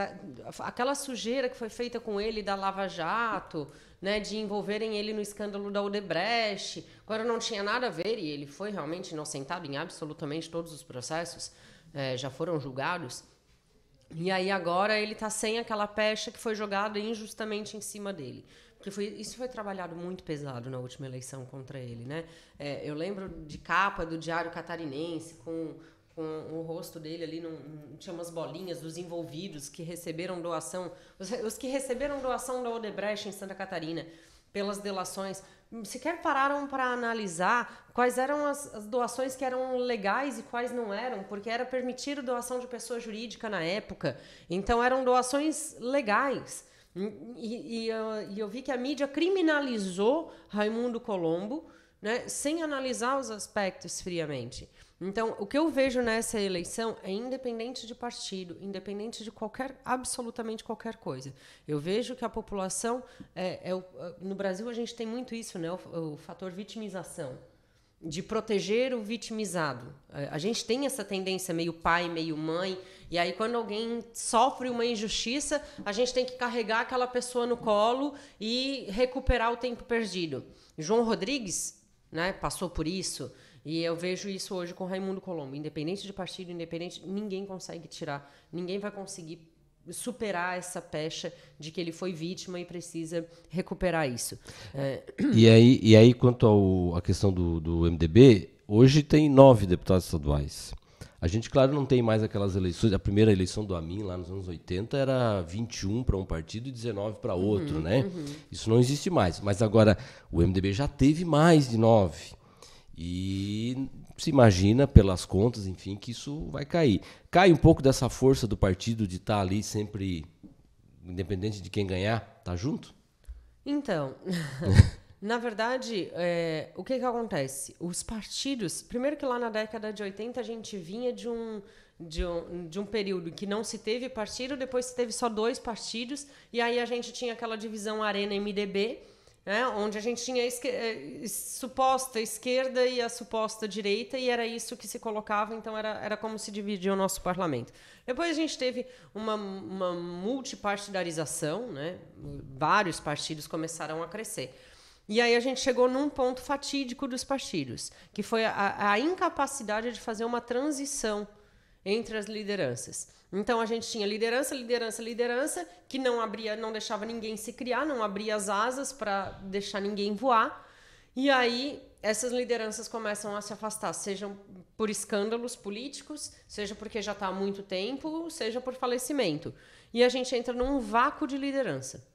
aquela sujeira que foi feita com ele da Lava Jato, né, de envolverem ele no escândalo da Odebrecht, quando não tinha nada a ver, e ele foi realmente inocentado em absolutamente todos os processos, já foram julgados, e aí agora ele está sem aquela pecha que foi jogada injustamente em cima dele. Porque isso foi trabalhado muito pesado na última eleição contra ele, né? Eu lembro de capa do Diário Catarinense com o rosto dele ali, tinha umas bolinhas dos envolvidos que receberam doação, os que receberam doação da Odebrecht em Santa Catarina, pelas delações, sequer pararam para analisar quais eram as doações que eram legais e quais não eram, porque era permitido doação de pessoa jurídica na época, então eram doações legais. E eu vi que a mídia criminalizou Raimundo Colombo, né, sem analisar os aspectos friamente. Então, o que eu vejo nessa eleição é independente de partido, independente de absolutamente qualquer coisa. Eu vejo que a população, no Brasil a gente tem muito isso, né, o fator vitimização, de proteger o vitimizado. A gente tem essa tendência meio pai, meio mãe, e aí quando alguém sofre uma injustiça, a gente tem que carregar aquela pessoa no colo e recuperar o tempo perdido. João Rodrigues, né, passou por isso. E eu vejo isso hoje com Raimundo Colombo. Independente de partido, ninguém consegue tirar, ninguém vai conseguir superar essa pecha de que ele foi vítima e precisa recuperar isso. E aí quanto à questão do MDB, hoje tem 9 deputados estaduais. A gente, claro, não tem mais aquelas eleições. A primeira eleição do Amin, lá nos anos 80, era 21 para um partido e 19 para outro, né? Isso não existe mais. Mas agora, o MDB já teve mais de 9. E se imagina, pelas contas, enfim, que isso vai cair. Cai um pouco dessa força do partido de estar ali sempre, independente de quem ganhar, tá junto? Então, na verdade, o que acontece? Os partidos, primeiro que lá na década de 80 a gente vinha de um período em que não se teve partido, depois se teve só 2 partidos, e aí a gente tinha aquela divisão Arena-MDB, né, onde a gente tinha a suposta esquerda e a suposta direita, e era isso que se colocava, então era como se dividia o nosso parlamento. Depois a gente teve uma multipartidarização, né, vários partidos começaram a crescer. E aí a gente chegou num ponto fatídico dos partidos, que foi a incapacidade de fazer uma transição entre as lideranças. Então a gente tinha liderança, que não deixava ninguém se criar, não abria as asas para deixar ninguém voar. E aí essas lideranças começam a se afastar, seja por escândalos políticos, seja porque já está há muito tempo, seja por falecimento. E a gente entra num vácuo de liderança.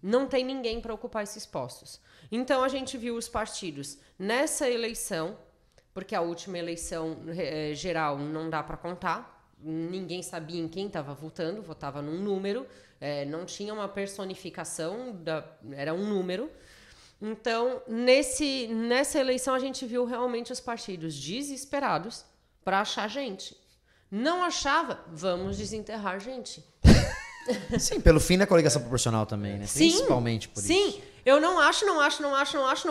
Não tem ninguém para ocupar esses postos. Então a gente viu os partidos nessa eleição, porque a última eleição geral não dá para contar. Ninguém sabia em quem estava votando, votava num número, não tinha uma personificação, era um número. Então, nessa eleição, a gente viu realmente os partidos desesperados para achar gente. Não achava, vamos desenterrar gente. Sim, pelo fim da coligação proporcional também, né? Sim, principalmente por isso. Sim, eu não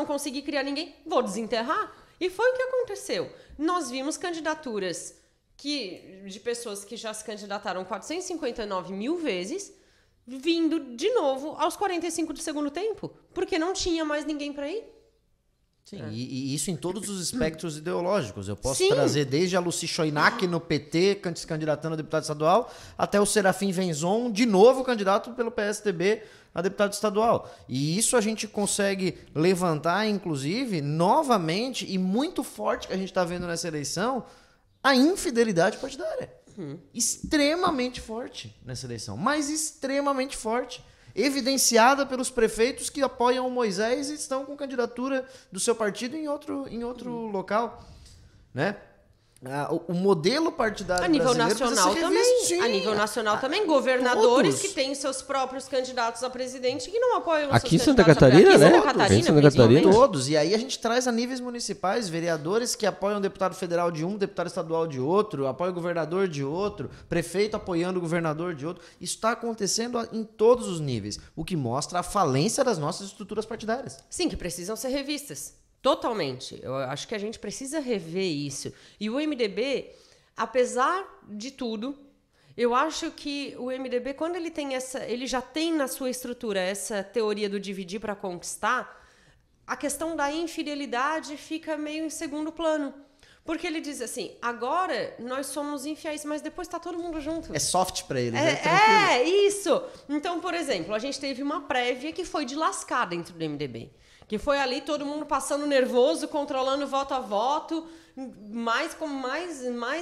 consegui criar ninguém, vou desenterrar. E foi o que aconteceu. Nós vimos candidaturas de pessoas que já se candidataram 459 mil vezes, vindo de novo aos 45 do segundo tempo, porque não tinha mais ninguém para ir. Sim, e isso em todos os espectros ideológicos. Eu posso trazer desde a Lucy Choinac no PT, se candidatando a deputado estadual, até o Serafim Venzon, de novo candidato pelo PSDB a deputado estadual. E isso a gente consegue levantar, inclusive, novamente, e muito forte que a gente está vendo nessa eleição, a infidelidade partidária. Extremamente forte nessa eleição, mas extremamente forte. Evidenciada pelos prefeitos que apoiam o Moisés e estão com candidatura do seu partido em outro local, né? O modelo partidário a nível brasileiro nacional precisa ser revisto. também. Sim. A nível nacional também. Governadores Todos. que têm seus próprios candidatos a presidente que não apoiam os Aqui em seus Santa candidatos a Catarina, presidente. né? Aqui em Santa Catarina, Em Santa Catarina. principalmente. Todos. E aí a gente traz a níveis municipais, vereadores que apoiam deputado federal de um, deputado estadual de outro, apoiam o governador de outro, prefeito apoiando o governador de outro. Isso está acontecendo em todos os níveis, o que mostra a falência das nossas estruturas partidárias. Sim, que precisam ser revistas. Totalmente. Eu acho que a gente precisa rever isso. E o MDB, apesar de tudo, eu acho que o MDB, quando ele já tem na sua estrutura essa teoria do dividir para conquistar, a questão da infidelidade fica meio em segundo plano. Porque ele diz assim, agora nós somos infiéis, mas depois está todo mundo junto. É soft para eles, é tranquilo. É, isso. Então, por exemplo, a gente teve uma prévia que foi de lascar dentro do MDB. Que foi ali todo mundo passando nervoso, controlando voto a voto, mais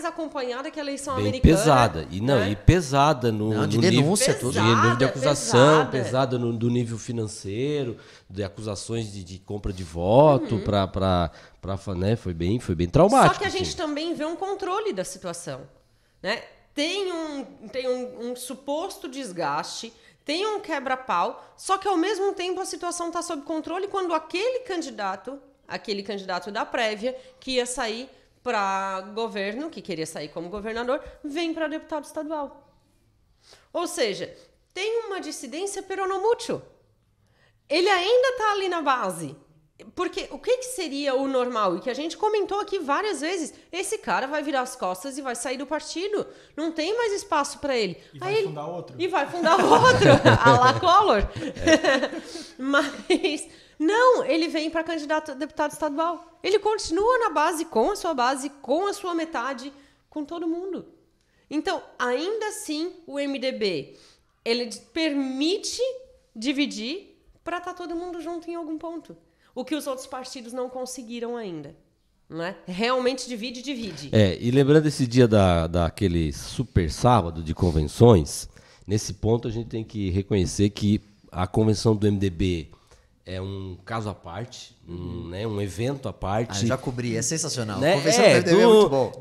acompanhada que a eleição Bem americana. pesada. E pesada de no denúncia, nível, tudo. nível de acusação, pesada. pesada do nível financeiro, de acusações de compra de voto, né? Foi bem traumático. Só que a gente assim. também vê um controle da situação, né? Tem um suposto desgaste, tem um quebra-pau, só que ao mesmo tempo a situação está sob controle quando aquele candidato da prévia que ia sair para governo, que queria sair como governador, vem para deputado estadual. Ou seja, tem uma dissidência peronomútil. Ele ainda está ali na base. Porque o que seria o normal? E que a gente comentou aqui várias vezes. Esse cara vai virar as costas e vai sair do partido. Não tem mais espaço para ele. E vai fundar outro. E vai fundar outro. A la Collor. Mas não, ele vem para candidato a deputado estadual. Ele continua na base, com a sua metade, com todo mundo. Então, ainda assim, o MDB, ele permite dividir para estar todo mundo junto em algum ponto. O que os outros partidos não conseguiram ainda. Não é? Realmente divide. E lembrando esse dia daquele super sábado de convenções, nesse ponto a gente tem que reconhecer que a convenção do MDB é um caso à parte, um evento à parte. Eu já cobri, é sensacional. Né? A convenção do MDB é muito bom.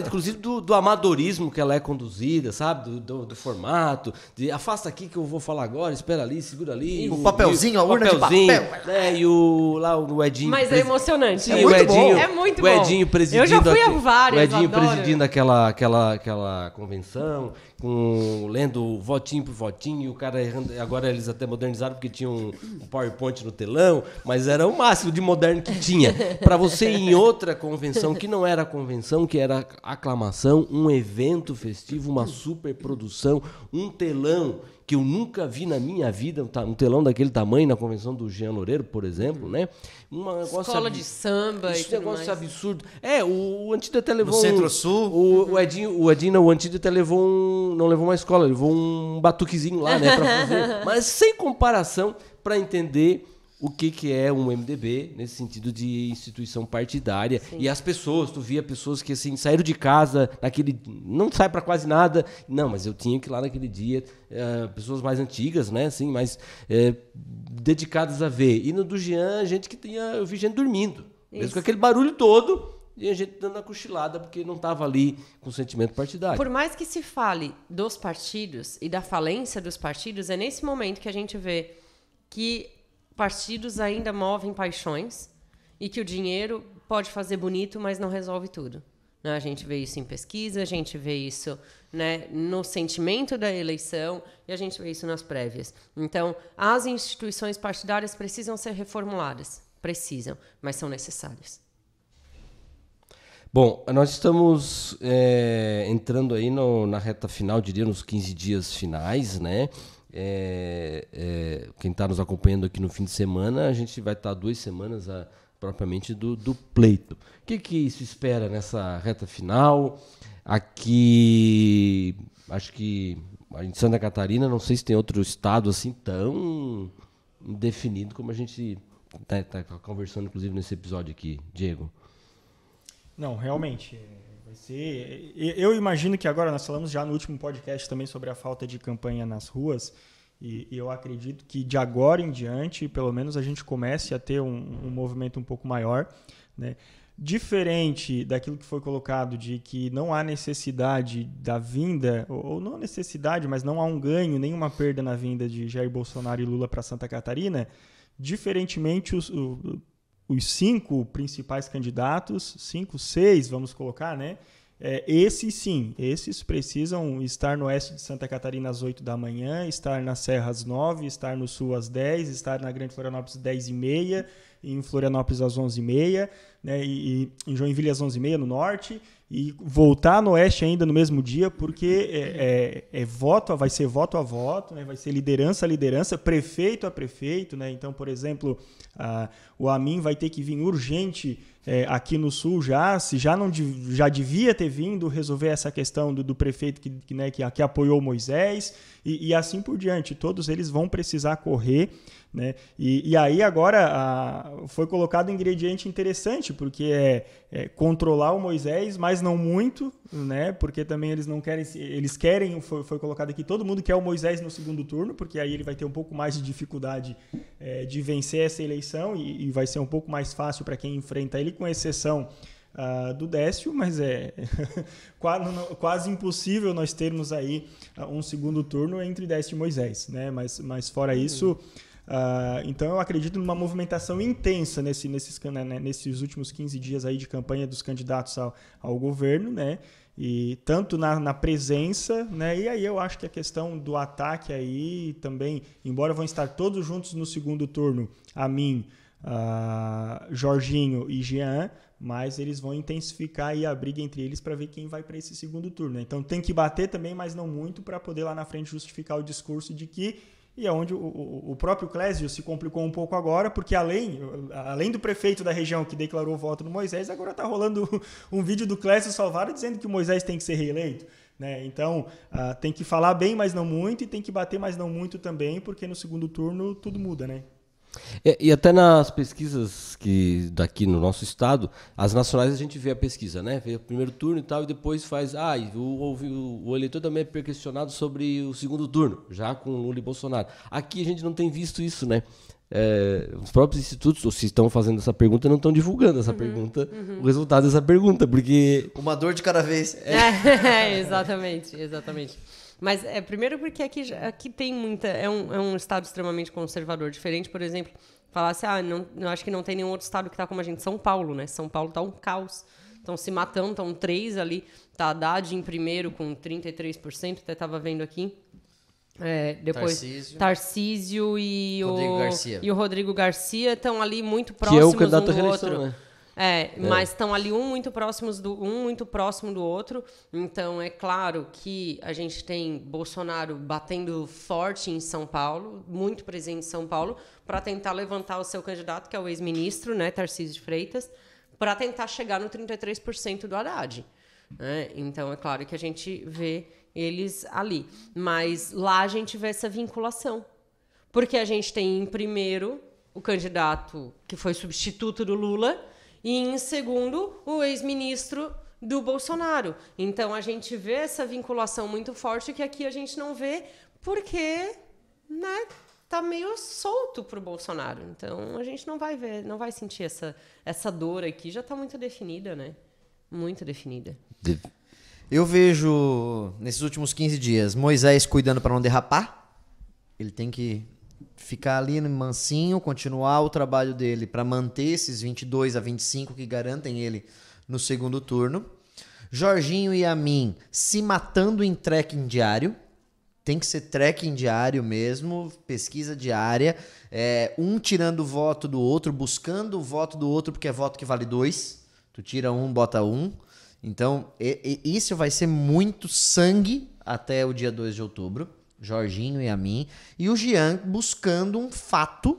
Inclusive do amadorismo que ela é conduzida, sabe? Do formato, de afasta aqui que eu vou falar agora, espera ali, segura ali. O papelzinho, a urna de papel. Né? E o Edinho... Mas é emocionante. Sim, é muito bom. É muito bom. O Edinho presidindo... Eu já fui a várias, o Edinho adoro. presidindo aquela convenção, lendo votinho por votinho, e o cara errando. Agora eles até modernizaram porque tinha um PowerPoint no telão, mas era o máximo de moderno que tinha. Para você ir em outra convenção, que não era convenção, que era aclamação, um evento festivo, uma superprodução, um telão que eu nunca vi na minha vida, um telão daquele tamanho na convenção do Jean Loureiro, por exemplo, né? Escola de samba e esse tudo negócio mais. absurdo. O Antídoto até levou No Centro-Sul. O Antídoto até levou não levou uma escola, levou um batuquezinho lá, né, pra fazer. Mas sem comparação, para entender o que é um MDB, nesse sentido de instituição partidária. Sim. E as pessoas, tu via pessoas que assim, saíram de casa, não sai para quase nada. Não, mas eu tinha que ir lá naquele dia, pessoas mais antigas, né, assim, mais dedicadas a ver. E no do Jean, eu vi gente dormindo. Isso. Mesmo com aquele barulho todo, e a gente dando a cochilada, porque não estava ali com sentimento partidário. Por mais que se fale dos partidos e da falência dos partidos, é nesse momento que a gente vê que partidos ainda movem paixões e que o dinheiro pode fazer bonito, mas não resolve tudo. A gente vê isso em pesquisa, a gente vê isso, né, no sentimento da eleição e a gente vê isso nas prévias. Então, as instituições partidárias precisam ser reformuladas. Precisam, mas são necessárias. Bom, nós estamos entrando aí na reta final, diria, nos 15 dias finais, né? Quem está nos acompanhando aqui no fim de semana, a gente vai estar 2 semanas propriamente do pleito. O que se espera nessa reta final? Aqui, acho que em Santa Catarina, não sei se tem outro estado assim tão definido como a gente tá conversando, inclusive, nesse episódio aqui, Diego. Não, realmente, vai ser... Eu imagino que agora, nós falamos já no último podcast também sobre a falta de campanha nas ruas, e eu acredito que de agora em diante, pelo menos a gente comece a ter um movimento um pouco maior, né? Diferente daquilo que foi colocado de que não há necessidade da vinda, ou não necessidade, mas não há um ganho, nenhuma perda na vinda de Jair Bolsonaro e Lula para Santa Catarina, diferentemente os 5 principais candidatos, 5, 6, vamos colocar, né? Esses sim, esses precisam estar no oeste de Santa Catarina às 8 da manhã, estar na Serra às 9, estar no sul às 10, estar na Grande Florianópolis às 10h30, em Florianópolis às 11h30, né, e em Joinville às 11h30 no norte, e voltar no oeste ainda no mesmo dia, porque vai ser voto a voto, né, vai ser liderança a liderança, prefeito a prefeito, né, então, por exemplo, o Amin vai ter que vir urgente aqui no sul já devia ter vindo resolver essa questão do prefeito que apoiou Moisés, e assim por diante, todos eles vão precisar correr, né? E aí agora foi colocado um ingrediente interessante, porque controlar o Moisés, mas não muito, né? Porque também eles não querem, foi colocado aqui, todo mundo quer o Moisés no segundo turno, porque aí ele vai ter um pouco mais de dificuldade de vencer essa eleição, e vai ser um pouco mais fácil para quem enfrenta ele, com exceção do Décio, mas quase impossível nós termos aí um segundo turno entre Décio e Moisés, né? Mas fora isso... então eu acredito numa movimentação intensa nesses últimos 15 dias aí de campanha dos candidatos ao governo, né? E tanto na presença, né? E aí eu acho que a questão do ataque aí também, embora vão estar todos juntos no segundo turno, Amin, Jorginho e Jean, mas eles vão intensificar aí a briga entre eles para ver quem vai para esse segundo turno, né? Então tem que bater também, mas não muito, para poder lá na frente justificar o discurso de que... E é onde o próprio Clésio se complicou um pouco agora, porque além do prefeito da região que declarou voto no Moisés, agora está rolando um vídeo do Clésio Salvaro dizendo que o Moisés tem que ser reeleito, né? Então, tem que falar bem, mas não muito, e tem que bater, mas não muito também, porque no segundo turno tudo muda, né? E até nas pesquisas que daqui no nosso estado, as nacionais a gente vê a pesquisa, né? Vê o primeiro turno e tal, e depois faz... o eleitor também é questionado sobre o segundo turno, já com Lula e Bolsonaro. Aqui a gente não tem visto isso, né? Os próprios institutos, se estão fazendo essa pergunta, não estão divulgando essa pergunta, o resultado dessa pergunta, porque... Uma dor de cada vez. Exatamente. Mas primeiro porque aqui tem muita... É um estado extremamente conservador. Diferente, por exemplo, falar assim, eu acho que não tem nenhum outro estado que está como a gente. São Paulo, né? São Paulo está um caos. Estão se matando, estão 3 ali. Tá Haddad em primeiro com 33%, até estava vendo aqui. Depois Tarcísio e o Rodrigo Garcia estão ali muito próximos que é o candidato um do reeleição, outro. Né? Mas estão ali um muito próximo do outro. Então, é claro que a gente tem Bolsonaro batendo forte em São Paulo, muito presente em São Paulo, para tentar levantar o seu candidato, que é o ex-ministro, né, Tarcísio de Freitas, para tentar chegar no 33% do Haddad. Então, é claro que a gente vê eles ali. Mas lá a gente vê essa vinculação. Porque a gente tem, em primeiro, o candidato que foi substituto do Lula, e, em segundo, o ex-ministro do Bolsonaro. Então, a gente vê essa vinculação muito forte que aqui a gente não vê porque, né, tá meio solto pro Bolsonaro. Então, a gente não vai ver, não vai sentir essa dor aqui. Já tá muito definida, né? Muito definida. Eu vejo, nesses últimos 15 dias, Moisés cuidando para não derrapar. Ele tem que ficar ali mansinho, continuar o trabalho dele para manter esses 22 a 25 que garantem ele no segundo turno. Jorginho e Amin se matando em trekking diário. Tem que ser trekking diário mesmo, pesquisa diária. Um tirando o voto do outro, buscando o voto do outro, porque é voto que vale 2. Tu tira um, bota 1. Então, isso vai ser muito sangue até o dia 2 de outubro. Jorginho e Amin, e o Jean buscando um fato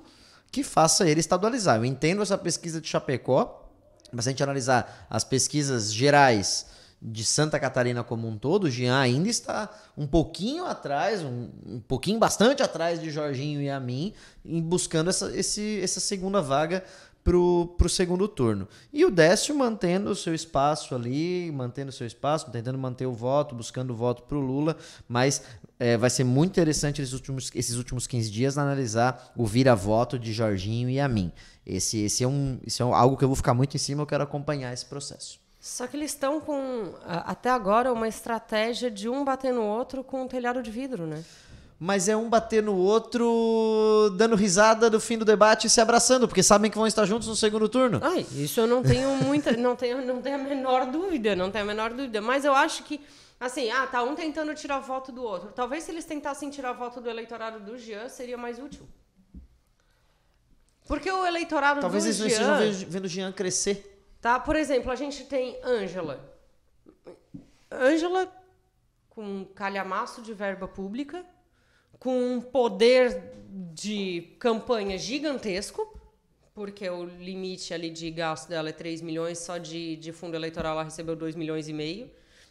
que faça ele estadualizar. Eu entendo essa pesquisa de Chapecó, mas se a gente analisar as pesquisas gerais de Santa Catarina como um todo, o Jean ainda está um pouquinho atrás, um pouquinho bastante atrás de Jorginho e Amin, buscando essa segunda vaga pro segundo turno. E o Décio mantendo o seu espaço ali, tentando manter o voto, buscando o voto pro Lula, mas vai ser muito interessante esses últimos 15 dias analisar o vira-voto de Jorginho e Amin. Isso é algo que eu vou ficar muito em cima, eu quero acompanhar esse processo. Só que eles estão com, até agora, uma estratégia de um bater no outro com um telhado de vidro, né? Mas é um bater no outro, dando risada do fim do debate e se abraçando, porque sabem que vão estar juntos no segundo turno. Isso eu não tenho não tenho a menor dúvida, Mas eu acho que, assim, tá um tentando tirar voto do outro. Talvez se eles tentassem tirar voto do eleitorado do Jean, seria mais útil. Porque o eleitorado Talvez do eles não estejam vendo o Jean crescer. Tá? Por exemplo, a gente tem Ângela. Ângela com um calhamaço de verba pública, com um poder de campanha gigantesco, porque o limite ali de gasto dela é 3 milhões, só de fundo eleitoral ela recebeu 2,5 milhões.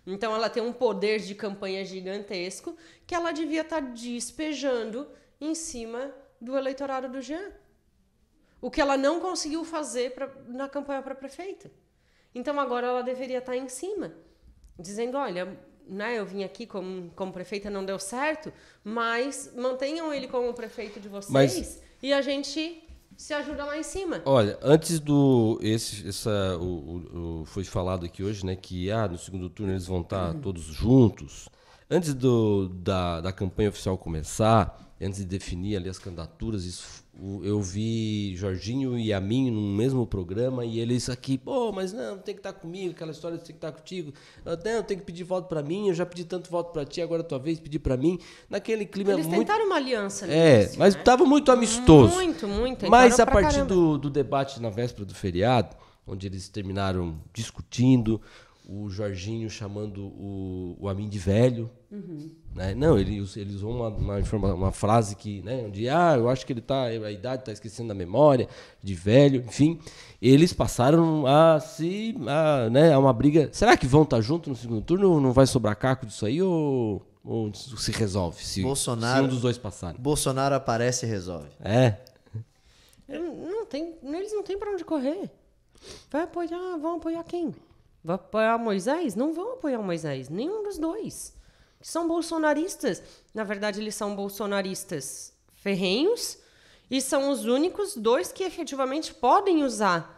Então ela tem um poder de campanha gigantesco que ela devia estar despejando em cima do eleitorado do Jean. O que ela não conseguiu fazer na campanha para prefeita. Então agora ela deveria estar em cima, dizendo, olha, né, eu vim aqui como prefeita, não deu certo, mas mantenham ele como prefeito de vocês e a gente se ajuda lá em cima. Olha, antes foi falado aqui hoje, né, que no segundo turno eles vão estar todos juntos. Antes da campanha oficial começar, antes de definir ali as candidaturas, eu vi Jorginho e Amin no mesmo programa e eles aqui, mas não, tem que estar comigo, aquela história de tem que estar contigo, não, tem que pedir voto para mim, eu já pedi tanto voto para ti, agora é tua vez, pedir para mim, naquele clima eles muito... tentaram uma aliança ali. Mas estava muito amistoso. Muito. Mas a partir do debate na véspera do feriado, onde eles terminaram discutindo, o Jorginho chamando o Amin de velho. Né? Não, ele usou uma frase que, né, onde eu acho que a idade está esquecendo da memória, de velho, enfim. Eles passaram a uma briga. Será que vão estar juntos no segundo turno ou não vai sobrar caco disso aí ou se resolve? Se um dos dois passarem. Bolsonaro aparece e resolve. Eles não têm para onde correr. Vão apoiar quem? Vai apoiar Moisés? Não vão apoiar Moisés, nenhum dos dois. São bolsonaristas. Na verdade, eles são bolsonaristas ferrenhos e são os únicos dois que efetivamente podem usar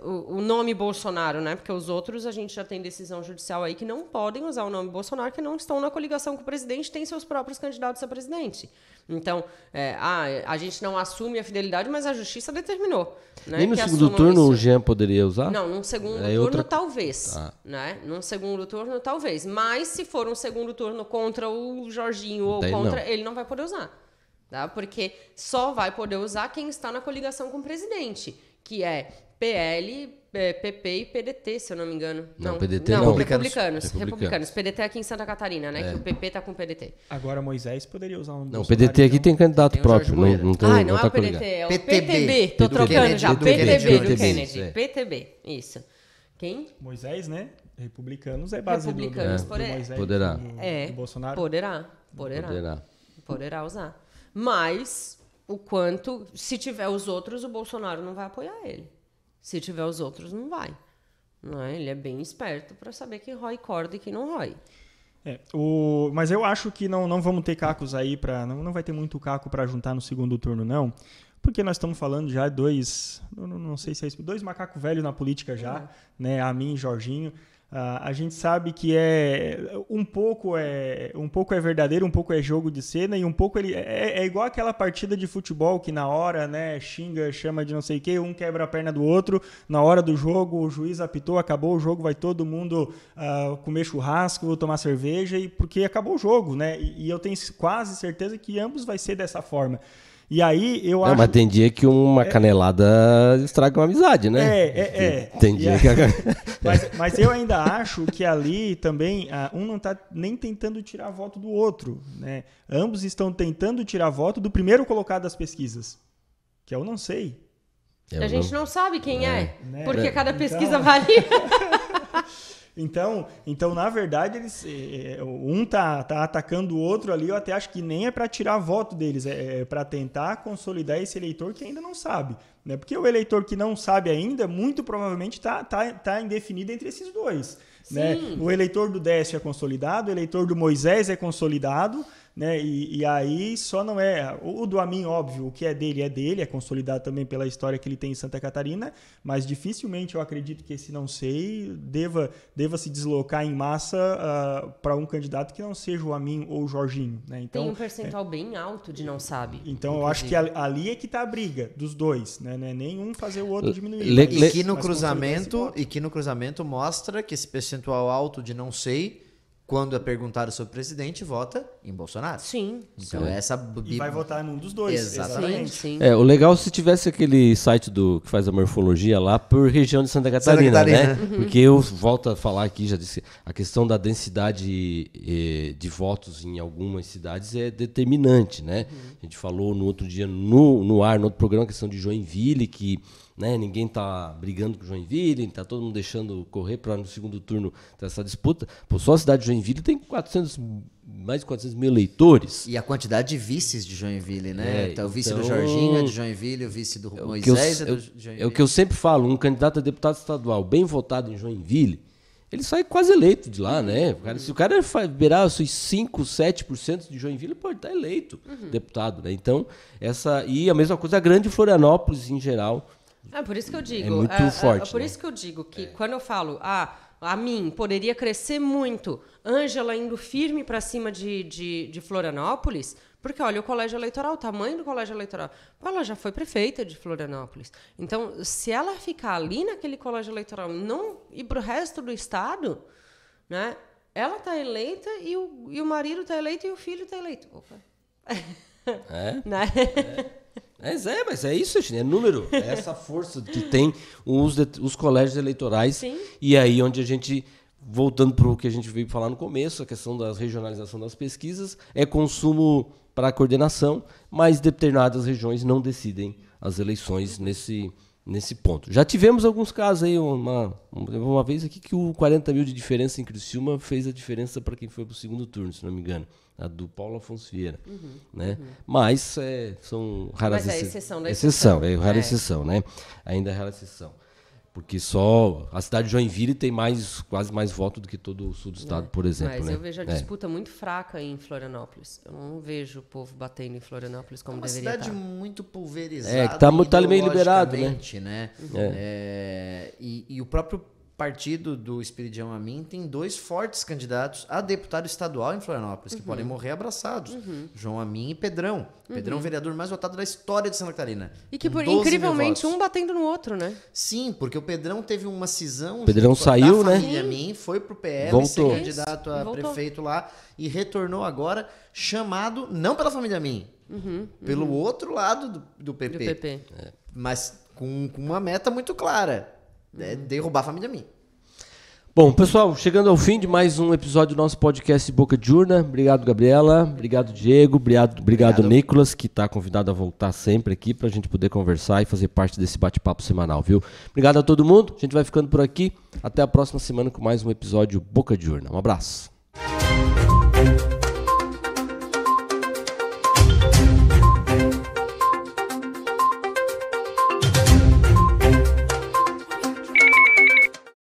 o nome Bolsonaro, né? Porque os outros, a gente já tem decisão judicial aí que não podem usar o nome Bolsonaro, que não estão na coligação com o presidente, têm seus próprios candidatos a presidente. Então, a gente não assume a fidelidade, mas a justiça determinou. Né, nem no segundo turno o Jean poderia usar? Não, num segundo turno talvez. Né? Num segundo turno talvez. Mas se for um segundo turno contra o Jorginho ou ele não vai poder usar. Tá? Porque só vai poder usar quem está na coligação com o presidente, que é PL, PP e PDT, se eu não me engano. Não, PDT não. Republicanos. PDT aqui em Santa Catarina, né? Que o PP tá com o PDT. Agora Moisés poderia usar um Não, o PDT aqui tem candidato próprio. Não é o PDT, é o PTB. Tô trocando já. PTB do Kennedy. PTB, isso. Quem? Moisés, né? Republicanos é base do Moisés. Poderá. Do Bolsonaro. Poderá usar. Mas o quanto, se tiver os outros, o Bolsonaro não vai apoiar ele. Se tiver os outros, não vai. Não é? Ele é bem esperto para saber quem rói corda e quem não rói. Mas eu acho que não vamos ter cacos aí não vai ter muito caco para juntar no segundo turno, não. Porque nós estamos falando já dois macacos velhos na política já, né? Amin e Jorginho. A gente sabe que um pouco é verdadeiro, um pouco é jogo de cena e um pouco ele é igual aquela partida de futebol que na hora, né, chama de não sei o quê, um quebra a perna do outro, na hora do jogo o juiz apitou, acabou o jogo, vai todo mundo comer churrasco, tomar cerveja, porque acabou o jogo, né? E eu tenho quase certeza que ambos vai ser dessa forma. E aí eu acho... Mas tem dia que uma canelada estraga uma amizade, né? Tem dia que... mas eu ainda acho que ali também um não está nem tentando tirar voto do outro, né? Ambos estão tentando tirar voto do primeiro colocado das pesquisas, que eu não sei. A gente não sabe quem é, né? Porque cada pesquisa varia. Então, na verdade, eles, um tá atacando o outro ali, eu até acho que nem é para tirar voto deles, é para tentar consolidar esse eleitor que ainda não sabe. Né? Porque o eleitor que não sabe ainda, muito provavelmente tá indefinido entre esses dois. Né? O eleitor do Décio é consolidado, o eleitor do Moisés é consolidado, né? E aí só não é... O do Amin, óbvio, o que é dele, é consolidado também pela história que ele tem em Santa Catarina, mas dificilmente eu acredito que esse não sei deva se deslocar em massa para um candidato que não seja o Amin ou o Jorginho. Né? Então, tem um percentual bem alto de não sabe. Então eu acho que ali é que está a briga dos dois, né? Não é nenhum fazer o outro diminuir. E que no cruzamento mostra que esse percentual alto de não sei... Quando é perguntado sobre o presidente, vota em Bolsonaro. Sim. Então E vai votar num dos dois. Exatamente. Sim. O legal se tivesse aquele site que faz a morfologia lá por região de Santa Catarina, né? Porque eu volto a falar aqui, já disse, a questão da densidade de votos em algumas cidades é determinante, né? A gente falou no outro dia no ar, no outro programa, a questão de Joinville, que... Né? Ninguém está brigando com Joinville, está todo mundo deixando correr para no segundo turno ter essa disputa. Pô, só a cidade de Joinville tem mais de 400 mil eleitores. E a quantidade de vices de Joinville, né? Então, o vice do Jorginho é de Joinville, o vice do Moisés é do Joinville. É o que eu sempre falo, um candidato a deputado estadual bem votado em Joinville, ele sai quase eleito de lá, né? Se o cara beirar os 5%, 7% de Joinville, pode estar eleito deputado, né? Então, e a mesma coisa a grande Florianópolis em geral. Por isso que eu digo. É muito forte. Por isso que eu digo que quando eu falo, a mim poderia crescer muito, Ângela indo firme para cima de Florianópolis, porque olha o colégio eleitoral, o tamanho do colégio eleitoral. Ela já foi prefeita de Florianópolis. Então, se ela ficar ali naquele colégio eleitoral e não ir para o resto do estado, né? Ela está eleita e o marido está eleito e o filho está eleito. Opa. Né? Mas é isso, é número. É essa força que tem os colégios eleitorais. Sim. E aí onde a gente, voltando para o que a gente veio falar no começo, a questão da regionalização das pesquisas, é consumo para a coordenação, mas determinadas regiões não decidem as eleições nesse ponto. Já tivemos alguns casos aí, uma vez aqui que o 40 mil de diferença em Criciúma fez a diferença para quem foi para o segundo turno, se não me engano. A do Paulo Afonso Vieira. Né? Mas são raras exceções. Exceção, é rara exceção, né? Ainda é rara exceção. Porque só a cidade de Joinville tem quase mais votos do que todo o sul do estado, por exemplo. Mas né? eu vejo a disputa muito fraca em Florianópolis. Eu não vejo o povo batendo em Florianópolis como deveria estar. É uma cidade muito pulverizada. Que tá meio liberado, né? E o próprio partido do Espiridião Amin tem 2 fortes candidatos a deputado estadual em Florianópolis, que podem morrer abraçados. João Amin e Pedrão. Pedrão, vereador mais votado da história de Santa Catarina. E que, incrivelmente, um batendo no outro, né? Sim, porque o Pedrão teve uma cisão. Pedrão saiu, da né? família Amin, foi pro PL, voltou. ser candidato a prefeito lá, e retornou agora, chamado, não pela família Amin, pelo outro lado do PP. Do PP. Mas com uma meta muito clara. Derrubar a família Amin. Bom, pessoal, chegando ao fim de mais um episódio do nosso podcast Boca de Urna. Obrigado, Gabriela. Obrigado, Diego. Obrigado. Nicolas, que está convidado a voltar sempre aqui para a gente poder conversar e fazer parte desse bate-papo semanal, viu? Obrigado a todo mundo. A gente vai ficando por aqui. Até a próxima semana com mais um episódio Boca de Urna. Um abraço.